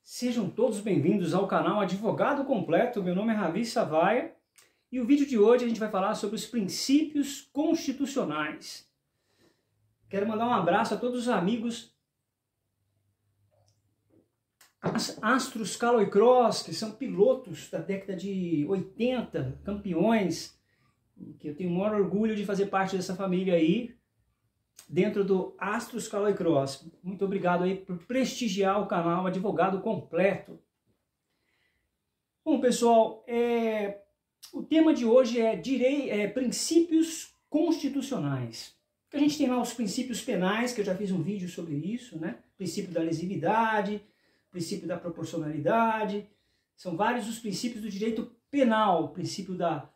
Sejam todos bem-vindos ao canal Advogado Completo. Meu nome é Ravi Savaia e o vídeo de hoje a gente vai falar sobre os princípios constitucionais. Quero mandar um abraço a todos os amigos astros Caloi Cross, que são pilotos da década de 80, campeões, que eu tenho o maior orgulho de fazer parte dessa família aí, dentro do Astros Caloi Cross. Muito obrigado aí por prestigiar o canal Advogado Completo. Bom, pessoal, o tema de hoje é princípios constitucionais. A gente tem lá os princípios penais, que eu já fiz um vídeo sobre isso, né? Princípio da lesividade, princípio da proporcionalidade. São vários os princípios do direito penal, princípio da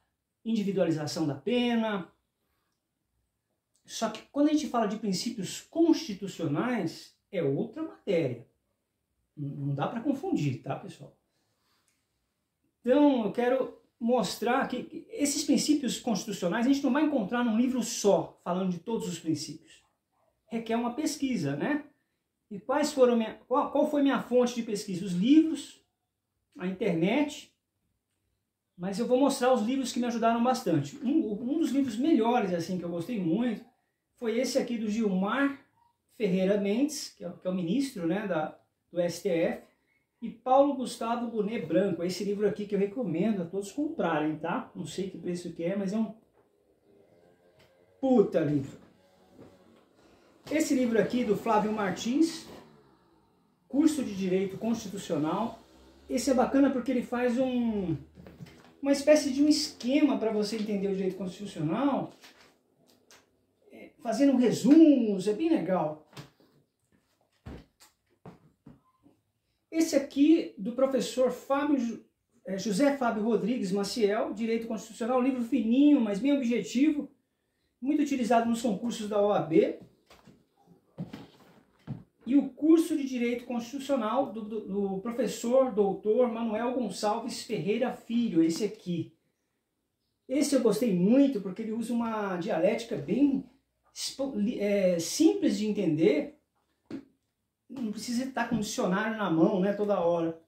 individualização da pena. Só que quando a gente fala de princípios constitucionais, é outra matéria. Não dá para confundir, tá, pessoal? Então, eu quero mostrar que esses princípios constitucionais a gente não vai encontrar num livro só, falando de todos os princípios. Requer uma pesquisa, né? E qual foi minha fonte de pesquisa? Os livros, a internet. Mas eu vou mostrar os livros que me ajudaram bastante. Um dos livros melhores, assim, que eu gostei muito, foi esse aqui do Gilmar Ferreira Mendes, que é o ministro, né, do STF, e Paulo Gustavo Bonet Branco. Esse livro aqui que eu recomendo a todos comprarem, tá? Não sei que preço que é, mas é um puta livro. Esse livro aqui do Flávio Martins, Curso de Direito Constitucional. Esse é bacana porque ele faz uma espécie de um esquema para você entender o direito constitucional, fazendo resumos, é bem legal. Esse aqui, do professor José Fábio Rodrigues Maciel, Direito Constitucional, um livro fininho, mas bem objetivo, muito utilizado nos concursos da OAB. E o curso de Direito Constitucional do professor doutor Manuel Gonçalves Ferreira Filho, esse aqui. Esse eu gostei muito porque ele usa uma dialética bem simples de entender, não precisa estar com um dicionário na mão, né, toda hora.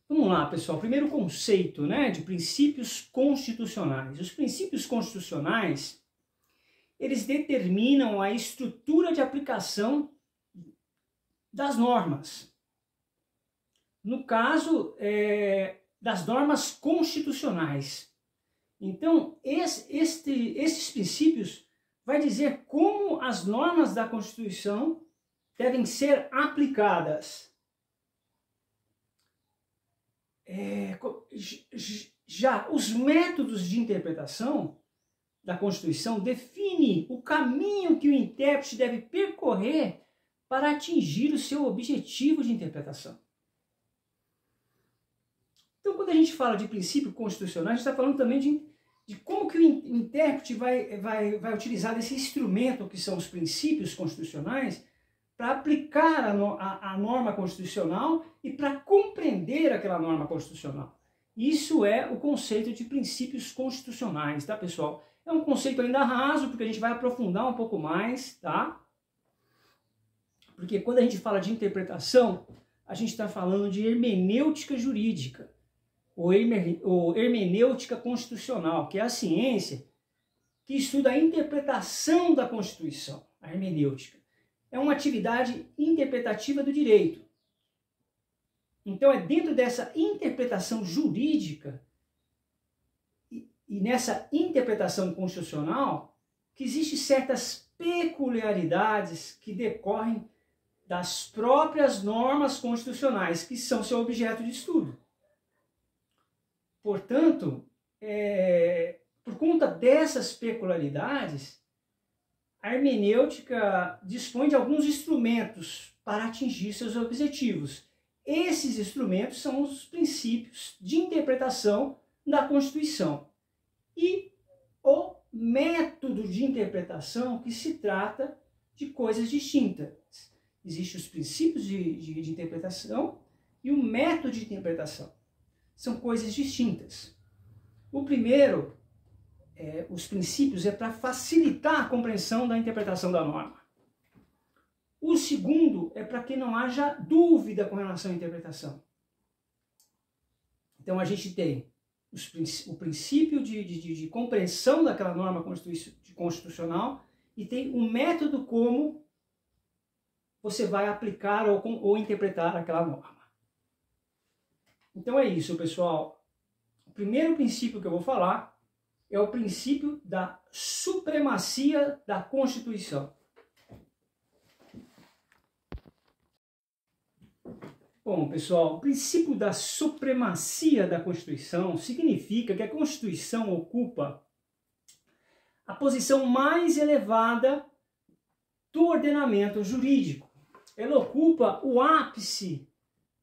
Vamos lá, pessoal. Primeiro conceito, né, de princípios constitucionais. Os princípios constitucionais, eles determinam a estrutura de aplicação das normas. No caso, das normas constitucionais. Então, esses princípios vai dizer como as normas da Constituição devem ser aplicadas. Já os métodos de interpretação da Constituição definem o caminho que o intérprete deve percorrer para atingir o seu objetivo de interpretação. Então, quando a gente fala de princípio constitucional, a gente está falando também de como que o intérprete vai utilizar esse instrumento que são os princípios constitucionais para aplicar a norma constitucional e para compreender aquela norma constitucional. Isso é o conceito de princípios constitucionais, tá, pessoal? É um conceito ainda raso, porque a gente vai aprofundar um pouco mais, tá? Porque quando a gente fala de interpretação, a gente está falando de hermenêutica jurídica, ou hermenêutica constitucional, que é a ciência que estuda a interpretação da Constituição. A hermenêutica é uma atividade interpretativa do direito. Então é dentro dessa interpretação jurídica e nessa interpretação constitucional que existem certas peculiaridades que decorrem das próprias normas constitucionais, que são seu objeto de estudo. Portanto, por conta dessas peculiaridades, a hermenêutica dispõe de alguns instrumentos para atingir seus objetivos. Esses instrumentos são os princípios de interpretação da Constituição. E o método de interpretação, que se trata de coisas distintas. Existem os princípios de interpretação e o método de interpretação. São coisas distintas. O primeiro, os princípios, é para facilitar a compreensão da interpretação da norma. O segundo é para que não haja dúvida com relação à interpretação. Então a gente tem o princípio de compreensão daquela norma constitucional e tem o método como você vai aplicar ou interpretar aquela norma. Então é isso, pessoal. O primeiro princípio que eu vou falar é o princípio da supremacia da Constituição. Bom, pessoal, o princípio da supremacia da Constituição significa que a Constituição ocupa a posição mais elevada do ordenamento jurídico. Ela ocupa o ápice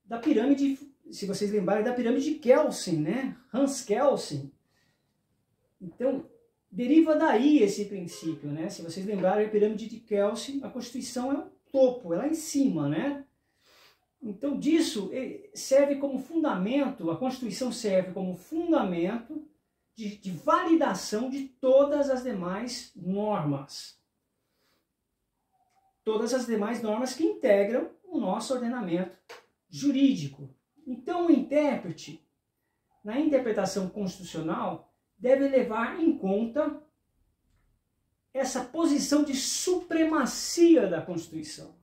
da pirâmide, se vocês lembrarem, da pirâmide de Kelsen, né? Hans Kelsen. Então, deriva daí esse princípio, né? Se vocês lembrarem a pirâmide de Kelsen, a Constituição é o topo, é lá em cima, né? Então, disso serve como fundamento, a Constituição serve como fundamento de validação de todas as demais normas. Todas as demais normas que integram o nosso ordenamento jurídico. Então, o intérprete, na interpretação constitucional, deve levar em conta essa posição de supremacia da Constituição.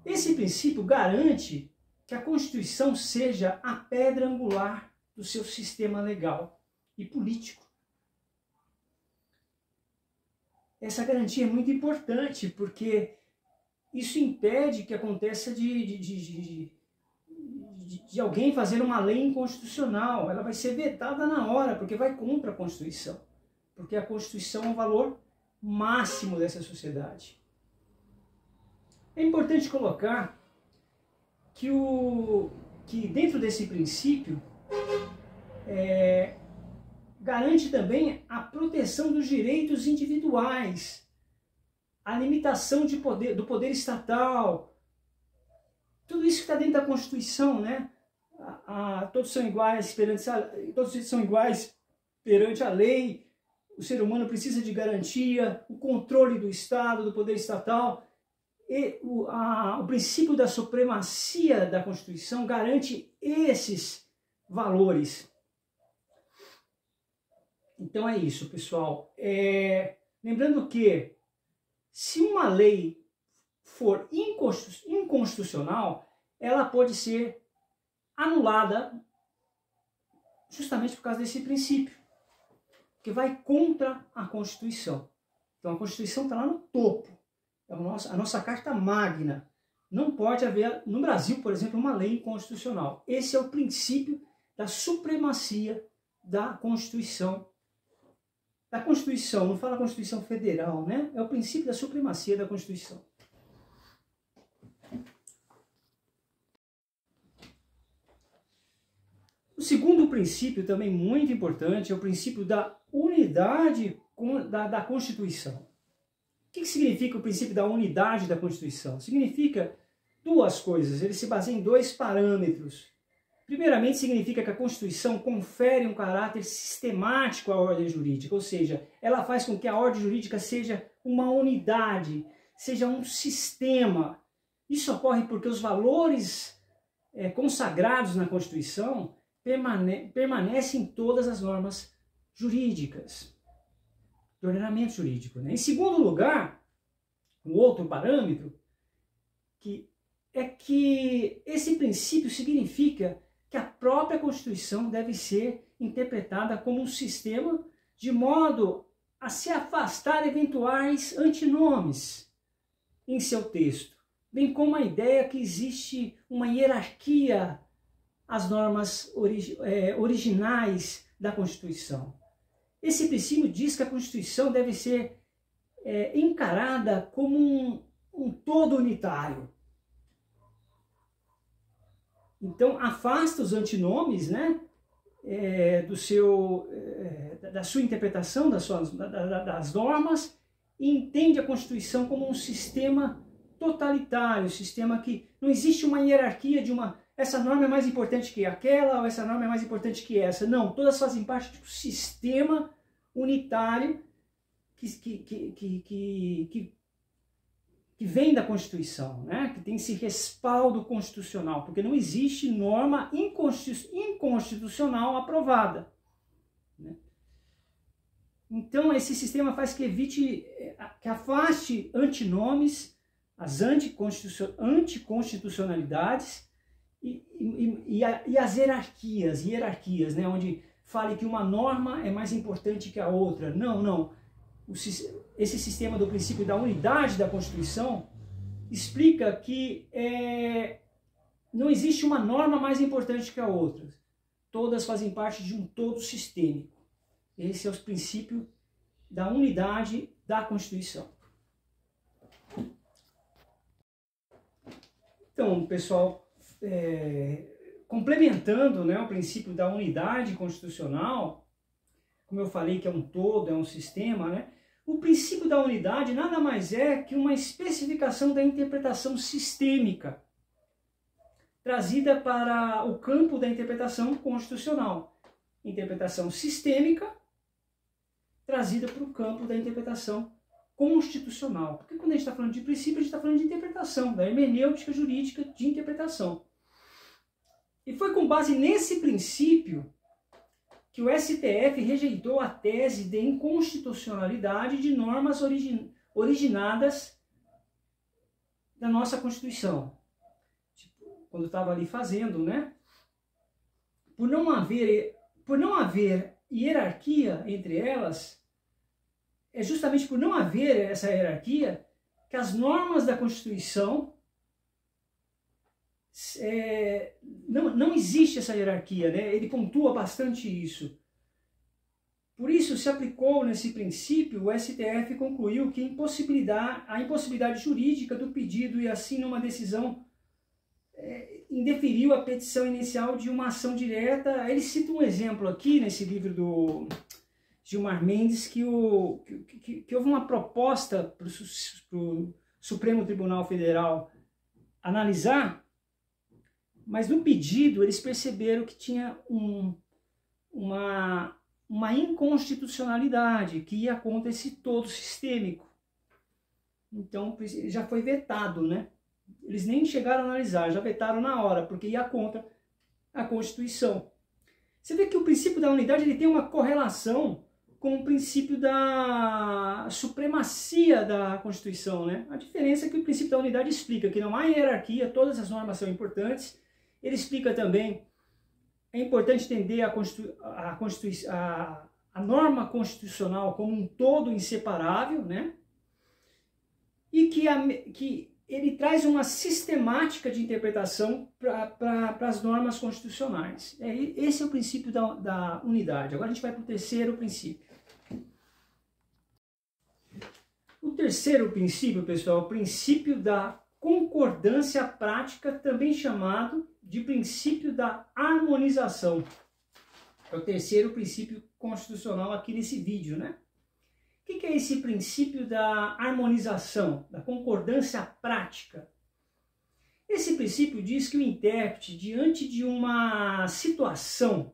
Esse princípio garante que a Constituição seja a pedra angular do seu sistema legal e político. Essa garantia é muito importante porque isso impede que aconteça de alguém fazer uma lei inconstitucional. Ela vai ser vetada na hora, porque vai contra a Constituição. Porque a Constituição é um valor máximo dessa sociedade. É importante colocar que dentro desse princípio garante também a proteção dos direitos individuais, a limitação do poder estatal, tudo isso que está dentro da Constituição, né? Todos são iguais perante a lei, o ser humano precisa de garantia, o controle do Estado, do poder estatal. E o princípio da supremacia da Constituição garante esses valores. Então é isso, pessoal. Lembrando que se uma lei for inconstitucional, ela pode ser anulada justamente por causa desse princípio, que vai contra a Constituição. Então a Constituição está lá no topo. É a nossa Carta Magna. Não pode haver, no Brasil, por exemplo, uma lei inconstitucional. Esse é o princípio da supremacia da Constituição. Da Constituição, não fala Constituição Federal, né? É o princípio da supremacia da Constituição. O segundo princípio, também muito importante, é o princípio da unidade da Constituição. O que significa o princípio da unidade da Constituição? Significa duas coisas, ele se baseia em dois parâmetros. Primeiramente, significa que a Constituição confere um caráter sistemático à ordem jurídica, ou seja, ela faz com que a ordem jurídica seja uma unidade, seja um sistema. Isso ocorre porque os valores consagrados na Constituição permanecem em todas as normas jurídicas, do ordenamento jurídico, né? Em segundo lugar, um outro parâmetro, que esse princípio significa que a própria Constituição deve ser interpretada como um sistema de modo a se afastar eventuais antinomes em seu texto, bem como a ideia que existe uma hierarquia às normas originais da Constituição. Esse princípio diz que a Constituição deve ser encarada como um todo unitário. Então, afasta os antinomes, né, da sua interpretação das normas e entende a Constituição como um sistema totalitário, um sistema que não existe uma hierarquia de essa norma é mais importante que aquela, ou essa norma é mais importante que essa. Não, todas fazem parte de um sistema unitário que que vem da Constituição, né? Que tem esse respaldo constitucional, porque não existe norma inconstitucional aprovada, né? Então esse sistema faz que evite, que afaste antinomes, as anticonstitucionalidades e as hierarquias, né? Onde fale que uma norma é mais importante que a outra. Não, não. Esse sistema do princípio da unidade da Constituição explica que não existe uma norma mais importante que a outra. Todas fazem parte de um todo sistêmico. Esse é o princípio da unidade da Constituição. Então, pessoal, complementando, né, o princípio da unidade constitucional, como eu falei que é um todo, é um sistema, né? O princípio da unidade nada mais é que uma especificação da interpretação sistêmica trazida para o campo da interpretação constitucional. Interpretação sistêmica trazida para o campo da interpretação constitucional. Porque quando a gente está falando de princípio, a gente está falando de interpretação, da hermenêutica jurídica de interpretação. E foi com base nesse princípio que o STF rejeitou a tese de inconstitucionalidade de normas originadas da nossa Constituição. Tipo, quando eu estava ali fazendo, né? Por não haver hierarquia entre elas, é justamente por não haver essa hierarquia que as normas da Constituição não existe essa hierarquia, né? Ele pontua bastante isso. Por isso, se aplicou nesse princípio, o STF concluiu que a impossibilidade jurídica do pedido e assim numa decisão indeferiu a petição inicial de uma ação direta. Ele cita um exemplo aqui nesse livro do Gilmar Mendes que houve uma proposta para o Supremo Tribunal Federal analisar, mas no pedido eles perceberam que tinha uma inconstitucionalidade que ia contra esse todo sistêmico. Então já foi vetado, né? Eles nem chegaram a analisar, já vetaram na hora, porque ia contra a Constituição. Você vê que o princípio da unidade ele tem uma correlação com o princípio da supremacia da Constituição, né? A diferença é que o princípio da unidade explica que não há hierarquia, todas as normas são importantes. Ele explica também, é importante entender a norma constitucional como um todo inseparável, né? E que ele traz uma sistemática de interpretação para as normas constitucionais. Esse é o princípio da unidade. Agora a gente vai para o terceiro princípio. O terceiro princípio, pessoal, é o princípio da concordância prática, também chamado de princípio da harmonização. É o terceiro princípio constitucional aqui nesse vídeo, né? O que é esse princípio da harmonização, da concordância prática? Esse princípio diz que o intérprete, diante de uma situação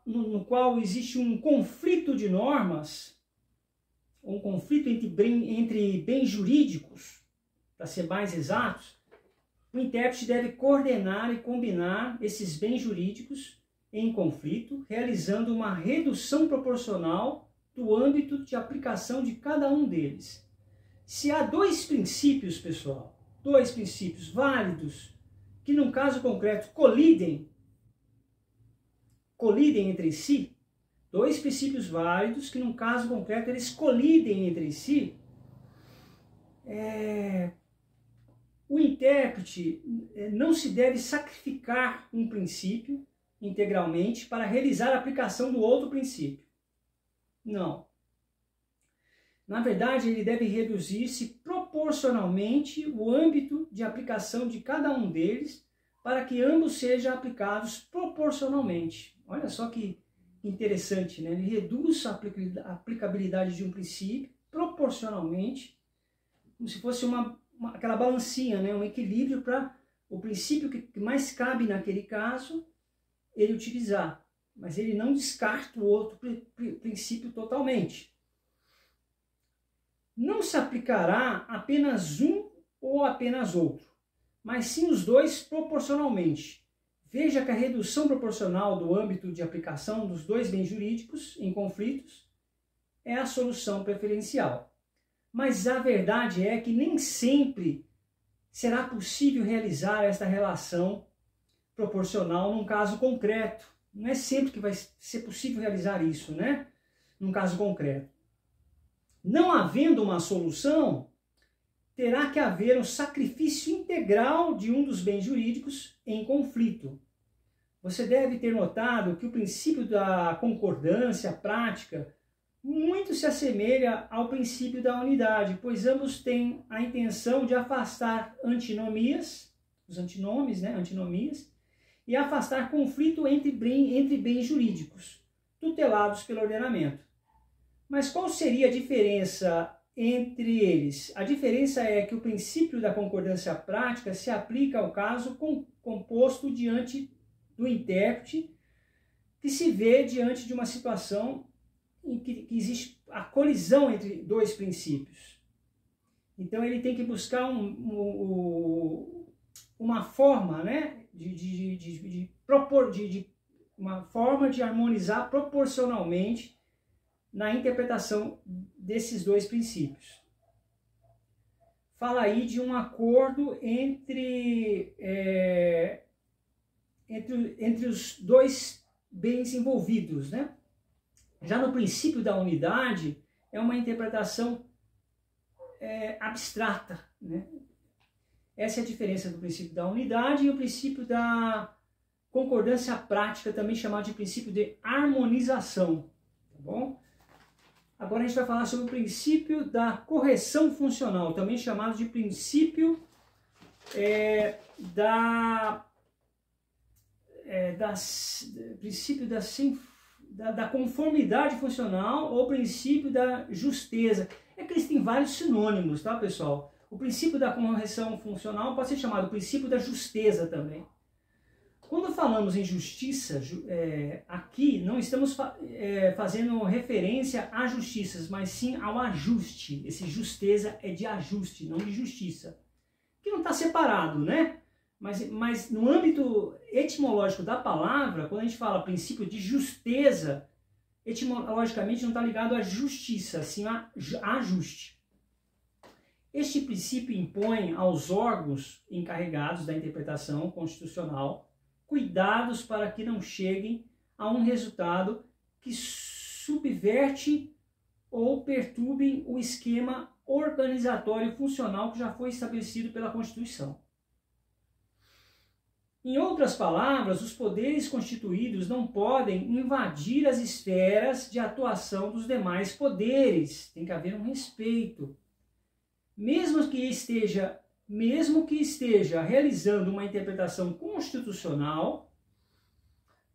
no qual existe um conflito de normas, um conflito entre bens jurídicos, para ser mais exatos, o intérprete deve coordenar e combinar esses bens jurídicos em conflito, realizando uma redução proporcional do âmbito de aplicação de cada um deles. Se há dois princípios, pessoal, dois princípios válidos, que num caso concreto colidem entre si, dois princípios válidos que num caso concreto eles colidem entre si, o intérprete não se deve sacrificar um princípio integralmente para realizar a aplicação do outro princípio. Não. Na verdade, ele deve reduzir-se proporcionalmente o âmbito de aplicação de cada um deles para que ambos sejam aplicados proporcionalmente. Olha só que interessante, né? Ele reduz a aplicabilidade de um princípio proporcionalmente, como se fosse aquela balancinha, né? Um equilíbrio para o princípio que mais cabe naquele caso ele utilizar. Mas ele não descarta o outro princípio totalmente. não se aplicará apenas um ou apenas outro, mas sim os dois proporcionalmente. Veja que a redução proporcional do âmbito de aplicação dos dois bens jurídicos em conflitos é a solução preferencial. Mas a verdade é que nem sempre será possível realizar esta relação proporcional num caso concreto. Não é sempre que vai ser possível realizar isso, né? Num caso concreto. Não havendo uma solução, terá que haver um sacrifício integral de um dos bens jurídicos em conflito. Você deve ter notado que o princípio da concordância prática muito se assemelha ao princípio da unidade, pois ambos têm a intenção de afastar antinomias, os antinomes, né, antinomias, e afastar conflito entre bens jurídicos, tutelados pelo ordenamento. Mas qual seria a diferença entre eles? A diferença é que o princípio da concordância prática se aplica ao caso composto diante do intérprete, que se vê diante de uma situação em que existe a colisão entre dois princípios. Então ele tem que buscar uma forma, né, uma forma de harmonizar proporcionalmente na interpretação desses dois princípios. Fala aí de um acordo entre os dois bens envolvidos, né? Já no princípio da unidade, é uma interpretação abstrata, né? Essa é a diferença do princípio da unidade e o princípio da concordância prática, também chamado de princípio de harmonização, tá bom? Agora a gente vai falar sobre o princípio da correção funcional, também chamado de princípio da conformidade funcional ou princípio da justeza. É que eles têm vários sinônimos, tá, pessoal? O princípio da correção funcional pode ser chamado princípio da justeza também. Quando falamos em justiça, aqui não estamos fazendo referência a justiças, mas sim ao ajuste. Esse justeza é de ajuste, não de justiça. Que não está separado, né? Mas no âmbito etimológico da palavra, quando a gente fala princípio de justeza, etimologicamente não está ligado à justiça, sim a ajuste. Este princípio impõe aos órgãos encarregados da interpretação constitucional cuidados para que não cheguem a um resultado que subverte ou perturbe o esquema organizatório e funcional que já foi estabelecido pela Constituição. Em outras palavras, os poderes constituídos não podem invadir as esferas de atuação dos demais poderes. Tem que haver um respeito. Mesmo que esteja realizando uma interpretação constitucional,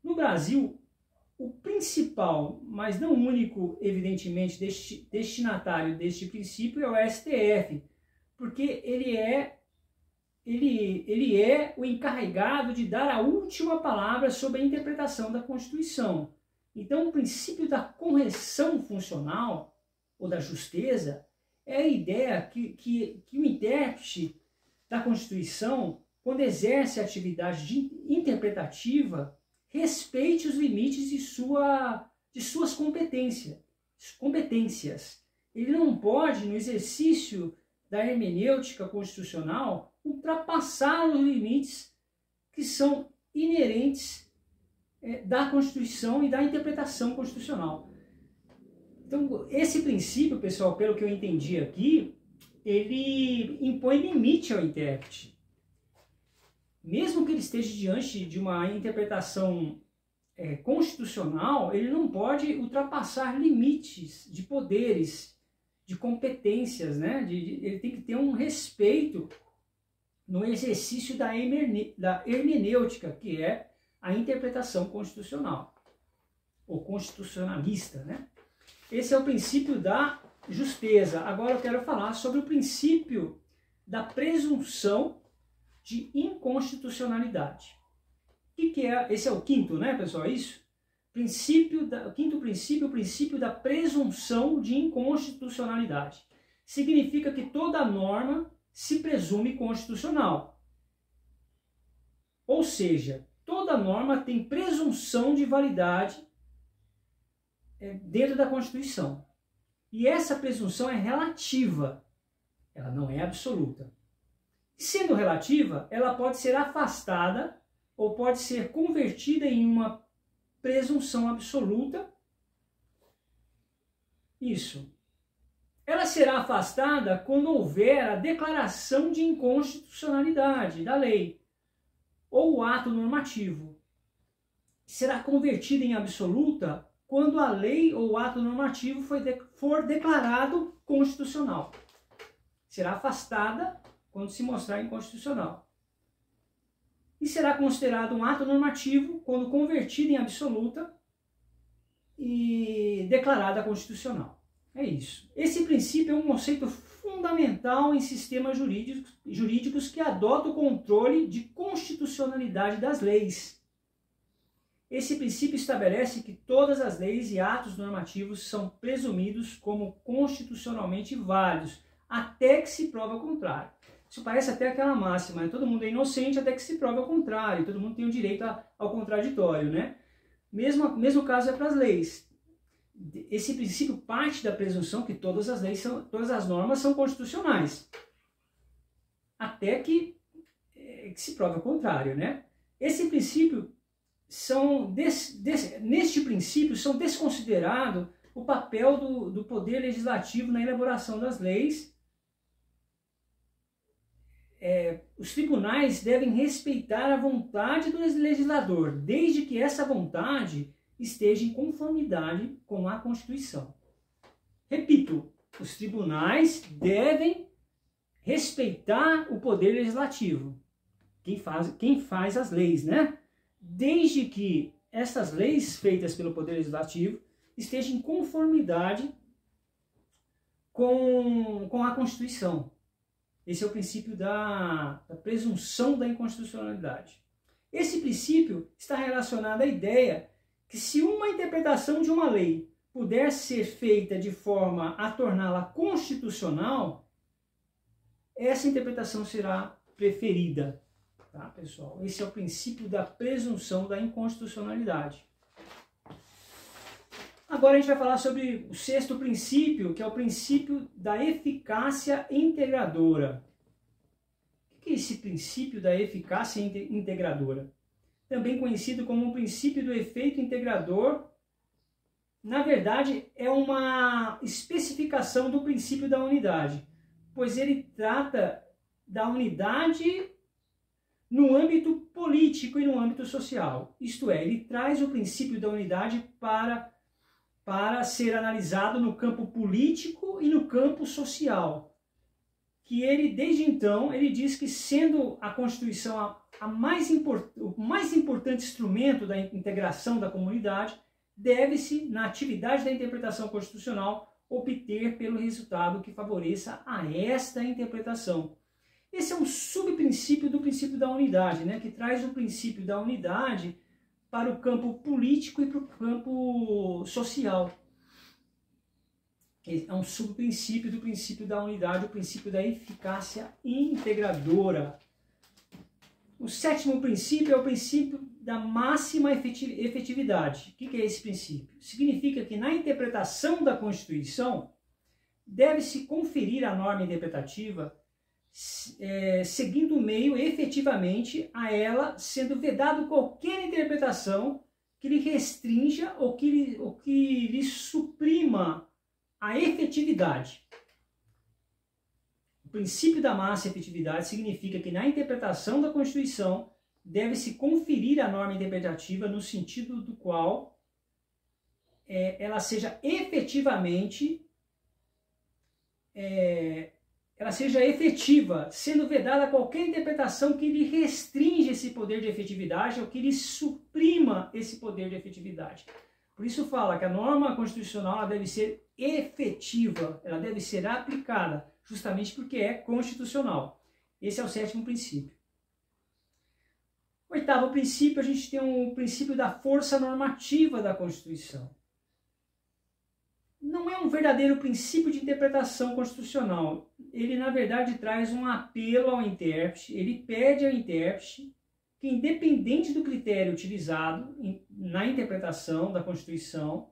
no Brasil, o principal, mas não único, evidentemente, destinatário deste princípio é o STF, porque ele é o encarregado de dar a última palavra sobre a interpretação da Constituição. Então, o princípio da correção funcional, ou da justeza, é a ideia que o intérprete da Constituição, quando exerce a atividade interpretativa, respeite os limites de suas competências. Ele não pode, no exercício da hermenêutica constitucional, ultrapassar os limites que são inerentes da Constituição e da interpretação constitucional. Então, esse princípio, pessoal, pelo que eu entendi aqui, ele impõe limite ao intérprete. Mesmo que ele esteja diante de uma interpretação constitucional, ele não pode ultrapassar limites de poderes, de competências, né? Ele tem que ter um respeito no exercício da hermenêutica, que é a interpretação constitucional, ou constitucionalista, né? Esse é o princípio da justeza. Agora eu quero falar sobre o princípio da presunção de inconstitucionalidade. O que é? Esse é o quinto, né, pessoal? Isso? O quinto princípio, o princípio da presunção de inconstitucionalidade. significa que toda norma se presume constitucional. Ou seja, toda norma tem presunção de validade dentro da Constituição. E essa presunção é relativa, ela não é absoluta. Sendo relativa, ela pode ser afastada ou pode ser convertida em uma presunção absoluta. Isso. Ela será afastada quando houver a declaração de inconstitucionalidade da lei ou o ato normativo. Será convertida em absoluta quando a lei ou o ato normativo for declarado constitucional. Será afastada quando se mostrar inconstitucional. E será considerado um ato normativo quando convertido em absoluta e declarada constitucional. É isso. Esse princípio é um conceito fundamental em sistemas jurídicos que adotam o controle de constitucionalidade das leis. Esse princípio estabelece que todas as leis e atos normativos são presumidos como constitucionalmente válidos, até que se prove o contrário. Isso parece até aquela máxima, né? Todo mundo é inocente até que se prove o contrário, todo mundo tem o direito ao contraditório, né? Mesmo caso é para as leis. Esse princípio parte da presunção que todas as normas são constitucionais, até que se prove o contrário, né? Esse princípio neste princípio são desconsiderado o papel do poder legislativo na elaboração das leis. Os tribunais devem respeitar a vontade do legislador, desde que essa vontade esteja em conformidade com a Constituição. Repito, os tribunais devem respeitar o poder legislativo, quem faz as leis, né? Desde que essas leis feitas pelo poder legislativo estejam em conformidade com a Constituição. Esse é o princípio da presunção da inconstitucionalidade. Esse princípio está relacionado à ideia que se uma interpretação de uma lei puder ser feita de forma a torná-la constitucional, essa interpretação será preferida. Tá, pessoal? Esse é o princípio da presunção da inconstitucionalidade. Agora a gente vai falar sobre o sexto princípio, que é o princípio da eficácia integradora. O que é esse princípio da eficácia integradora? Também conhecido como o princípio do efeito integrador. Na verdade, é uma especificação do princípio da unidade, pois ele trata da unidade no âmbito político e no âmbito social. Isto é, ele traz o princípio da unidade para ser analisado no campo político e no campo social. Que ele, desde então, ele diz que sendo a Constituição o mais importante instrumento da integração da comunidade, deve-se, na atividade da interpretação constitucional, obter pelo resultado que favoreça a esta interpretação. Esse é um subprincípio do princípio da unidade, né, que traz o princípio da unidade para o campo político e para o campo social. É um subprincípio do princípio da unidade, o princípio da eficácia integradora. O sétimo princípio é o princípio da máxima efetividade. O que é esse princípio? Significa que na interpretação da Constituição deve-se conferir à norma interpretativa seguindo o meio efetivamente a ela, sendo vedado qualquer interpretação que lhe restrinja ou que lhe suprima a efetividade. O princípio da máxima efetividade significa que na interpretação da Constituição deve-se conferir a norma interpretativa no sentido do qual ela seja efetivamente efetiva, sendo vedada qualquer interpretação que lhe restringe esse poder de efetividade ou que lhe suprima esse poder de efetividade. Por isso fala que a norma constitucional ela deve ser efetiva, ela deve ser aplicada, justamente porque é constitucional. Esse é o sétimo princípio. Oitavo princípio, a gente tem um princípio da força normativa da Constituição. não é um verdadeiro princípio de interpretação constitucional. Ele, na verdade, traz um apelo ao intérprete, ele pede ao intérprete que, independente do critério utilizado na interpretação da Constituição,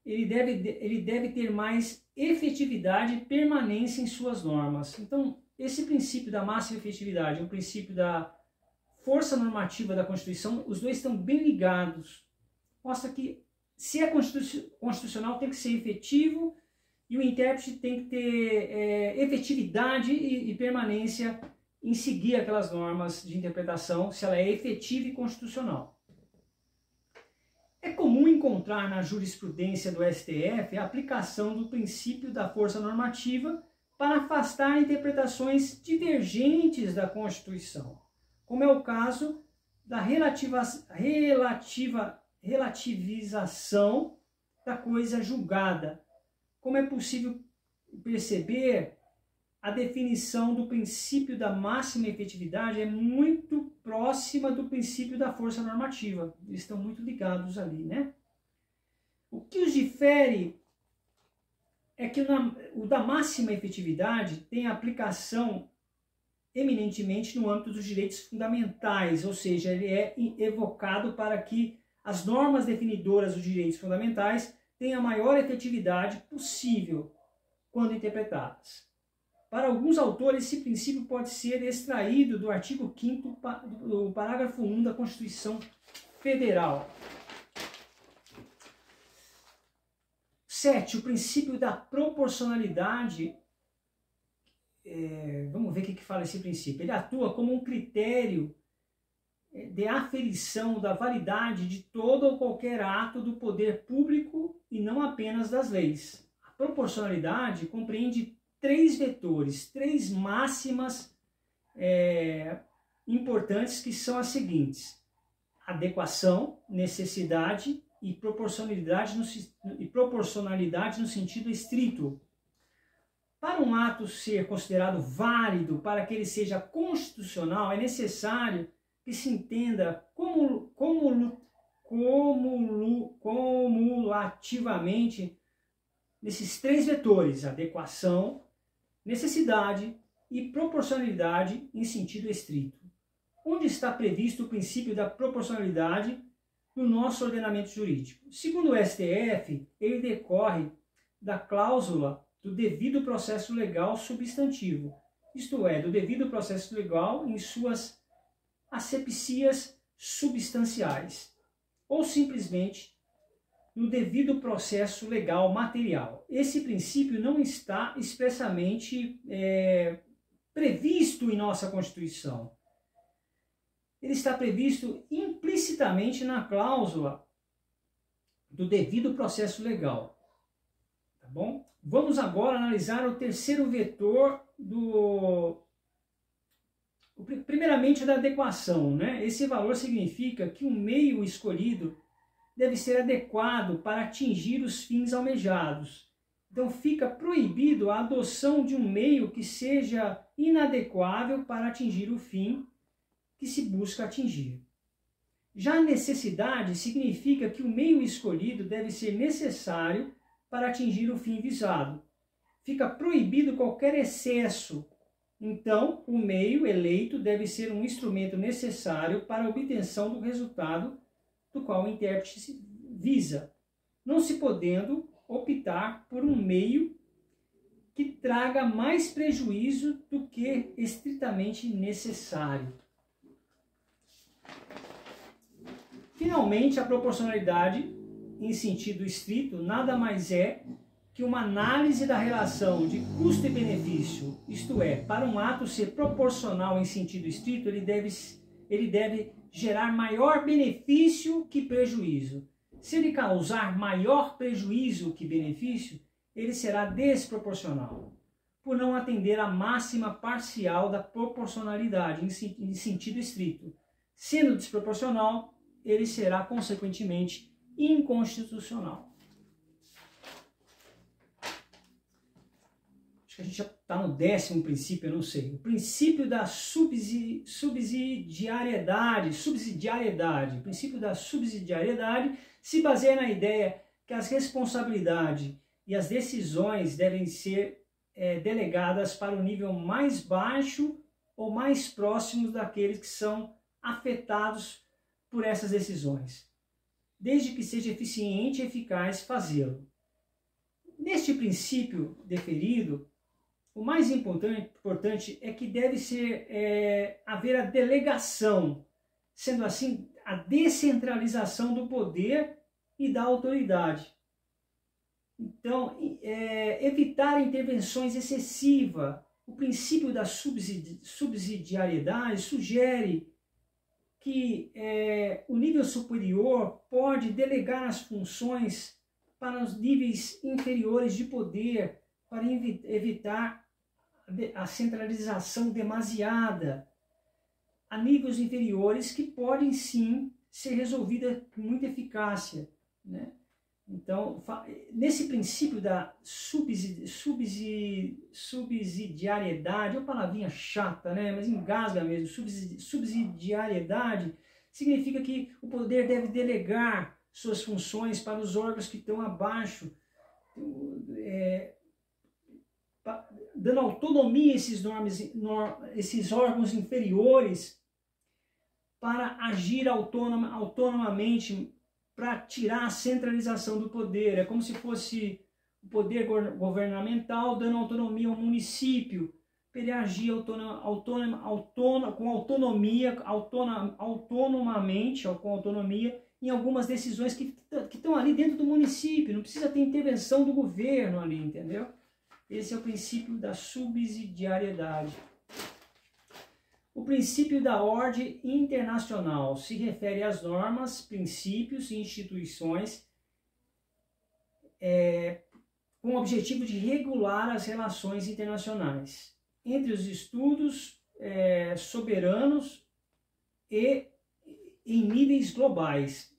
ele deve ter mais efetividade e permanência em suas normas. Então, esse princípio da máxima efetividade, o princípio da força normativa da Constituição, os dois estão bem ligados. Mostra que, se é constitucional, tem que ser efetivo e o intérprete tem que ter efetividade e permanência em seguir aquelas normas de interpretação, se ela é efetiva e constitucional. É comum encontrar na jurisprudência do STF a aplicação do princípio da força normativa para afastar interpretações divergentes da Constituição, como é o caso da relativização da coisa julgada. Como é possível perceber, a definição do princípio da máxima efetividade é muito próxima do princípio da força normativa. Eles estão muito ligados ali, né? O que os difere é que o da máxima efetividade tem aplicação eminentemente no âmbito dos direitos fundamentais, ou seja, ele é evocado para que as normas definidoras dos direitos fundamentais tenham a maior efetividade possível quando interpretadas. Para alguns autores, esse princípio pode ser extraído do artigo 5º do parágrafo 1 da Constituição Federal. 7. O princípio da proporcionalidade. Vamos ver o que fala esse princípio. Ele atua como um critério de aferição da validade de todo ou qualquer ato do poder público e não apenas das leis. A proporcionalidade compreende 3 vetores, 3 máximas importantes, que são as seguintes: adequação, necessidade e proporcionalidade no sentido estrito. Para um ato ser considerado válido, para que ele seja constitucional, é necessário que se entenda cumulativamente nesses 3 vetores: adequação, necessidade e proporcionalidade em sentido estrito. Onde está previsto o princípio da proporcionalidade no nosso ordenamento jurídico? Segundo o STF, ele decorre da cláusula do devido processo legal substantivo, isto é, do devido processo legal em suas acepcias substanciais, ou simplesmente no devido processo legal material. Esse princípio não está expressamente previsto em nossa Constituição. Ele está previsto implicitamente na cláusula do devido processo legal. Tá bom? Vamos agora analisar o terceiro vetor primeiramente da adequação, né? Esse valor significa que o meio escolhido deve ser adequado para atingir os fins almejados. Então fica proibido a adoção de um meio que seja inadequável para atingir o fim que se busca atingir. Já a necessidade significa que o meio escolhido deve ser necessário para atingir o fim visado. Fica proibido qualquer excesso. Então, o meio eleito deve ser um instrumento necessário para a obtenção do resultado do qual o intérprete visa, não se podendo optar por um meio que traga mais prejuízo do que estritamente necessário. Finalmente, a proporcionalidade, em sentido estrito, nada mais é que uma análise da relação de custo e benefício, isto é, para um ato ser proporcional em sentido estrito, ele deve gerar maior benefício que prejuízo. Se ele causar maior prejuízo que benefício, ele será desproporcional, por não atender à máxima parcial da proporcionalidade em sentido estrito. Sendo desproporcional, ele será, consequentemente, inconstitucional. Acho que a gente já está no 10º princípio, eu não sei. O princípio da subsidiariedade. O princípio da subsidiariedade se baseia na ideia que as responsabilidades e as decisões devem ser delegadas para o nível mais baixo ou mais próximo daqueles que são afetados por essas decisões, desde que seja eficiente e eficaz fazê-lo. Neste princípio deferido, o mais importante é que deve haver a delegação, sendo assim a descentralização do poder e da autoridade. Então, evitar intervenções excessivas. O princípio da subsidiariedade sugere que o nível superior pode delegar as funções para os níveis inferiores de poder, para evitar a centralização demasiada a níveis inferiores, que podem sim ser resolvida com muita eficácia, né? Então, nesse princípio da subsidiariedade, é uma palavrinha chata, né? Mas engasga mesmo. Subsidiariedade significa que o poder deve delegar suas funções para os órgãos que estão abaixo, dando autonomia a esses órgãos inferiores para agir autonomamente, para tirar a centralização do poder. É como se fosse o poder governamental dando autonomia ao município, para ele agir autonomamente em algumas decisões que estão ali dentro do município. Não precisa ter intervenção do governo ali, entendeu? Esse é o princípio da subsidiariedade. O princípio da ordem internacional se refere às normas, princípios e instituições com o objetivo de regular as relações internacionais entre os estudos soberanos e em níveis globais,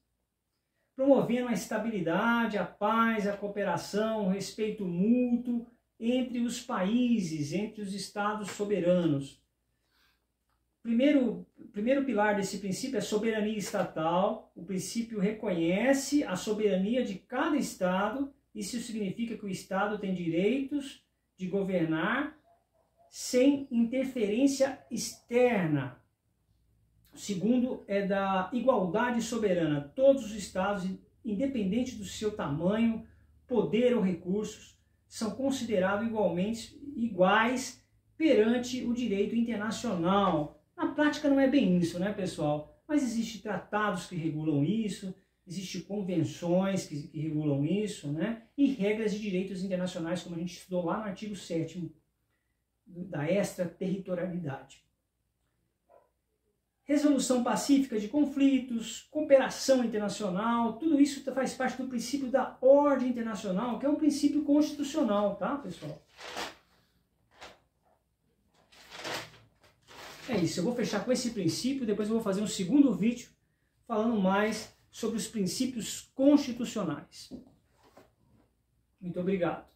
promovendo a estabilidade, a paz, a cooperação, o respeito mútuo entre os países, entre os estados soberanos. Primeiro pilar desse princípio é soberania estatal. O princípio reconhece a soberania de cada estado. Isso significa que o estado tem direitos de governar sem interferência externa. O segundo é da igualdade soberana. Todos os estados, independente do seu tamanho, poder ou recursos, são considerados iguais perante o direito internacional. Na prática não é bem isso, né, pessoal? Mas existem tratados que regulam isso, existem convenções que regulam isso, né? E regras de direitos internacionais, como a gente estudou lá no artigo 7º da extraterritorialidade. Resolução pacífica de conflitos, cooperação internacional, tudo isso faz parte do princípio da ordem internacional, que é um princípio constitucional, tá, pessoal? É isso, eu vou fechar com esse princípio, depois eu vou fazer um segundo vídeo falando mais sobre os princípios constitucionais. Muito obrigado.